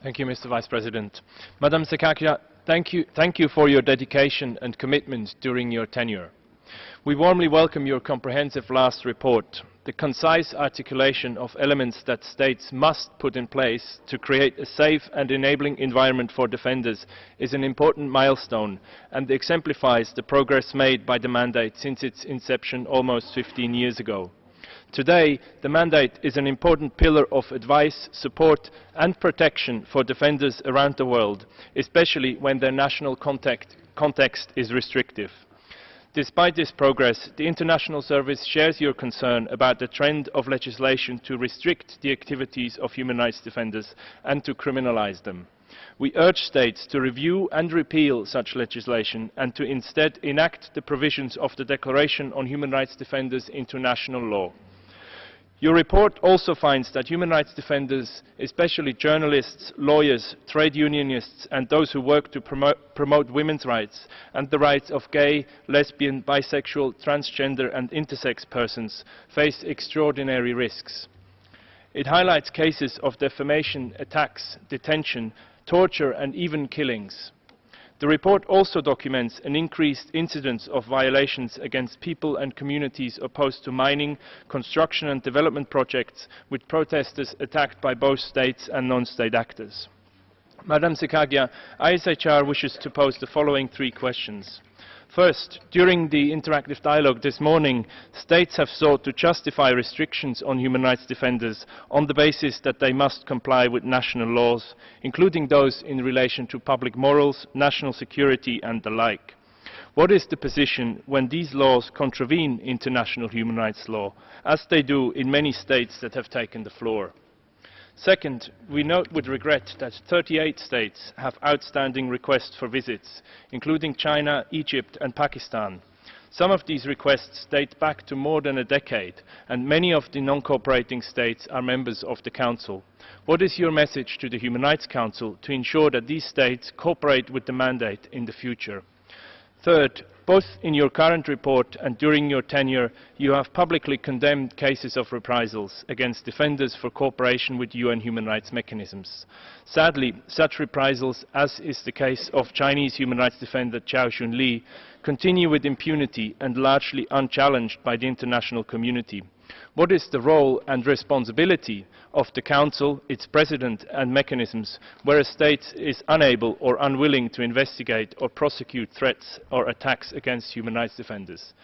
Thank you, Mr. Vice President. Madam Sekakia, thank you for your dedication and commitment during your tenure. We warmly welcome your comprehensive last report. The concise articulation of elements that states must put in place to create a safe and enabling environment for defenders is an important milestone and exemplifies the progress made by the mandate since its inception almost 15 years ago. Today, the mandate is an important pillar of advice, support and protection for defenders around the world, especially when their national context is restrictive. Despite this progress, the International Service shares your concern about the trend of legislation to restrict the activities of human rights defenders and to criminalize them. We urge states to review and repeal such legislation and to instead enact the provisions of the Declaration on Human Rights Defenders into national law. Your report also finds that human rights defenders, especially journalists, lawyers, trade unionists and those who work to promote women's rights and the rights of gay, lesbian, bisexual, transgender and intersex persons, face extraordinary risks. It highlights cases of defamation, attacks, detention, torture and even killings. The report also documents an increased incidence of violations against people and communities opposed to mining, construction and development projects, with protesters attacked by both states and non-state actors. Madam Sekagia, ISHR wishes to pose the following 3 questions. First, during the interactive dialogue this morning, states have sought to justify restrictions on human rights defenders on the basis that they must comply with national laws, including those in relation to public morals, national security and the like. What is the position when these laws contravene international human rights law, as they do in many states that have taken the floor? Second, we note with regret that 38 states have outstanding requests for visits, including China, Egypt and Pakistan. Some of these requests date back to more than a decade, and many of the non-cooperating states are members of the Council. What is your message to the Human Rights Council to ensure that these states cooperate with the mandate in the future? Third, both in your current report and during your tenure, you have publicly condemned cases of reprisals against defenders for cooperation with UN human rights mechanisms. Sadly, such reprisals, as is the case of Chinese human rights defender Zhao Xunli, continue with impunity and largely unchallenged by the international community. What is the role and responsibility of the Council, its President and mechanisms where a state is unable or unwilling to investigate or prosecute threats or attacks against human rights defenders?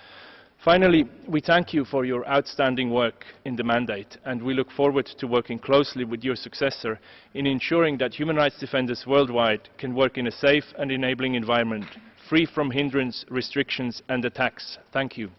Finally, we thank you for your outstanding work in the mandate, and we look forward to working closely with your successor in ensuring that human rights defenders worldwide can work in a safe and enabling environment, free from hindrance, restrictions and attacks. Thank you.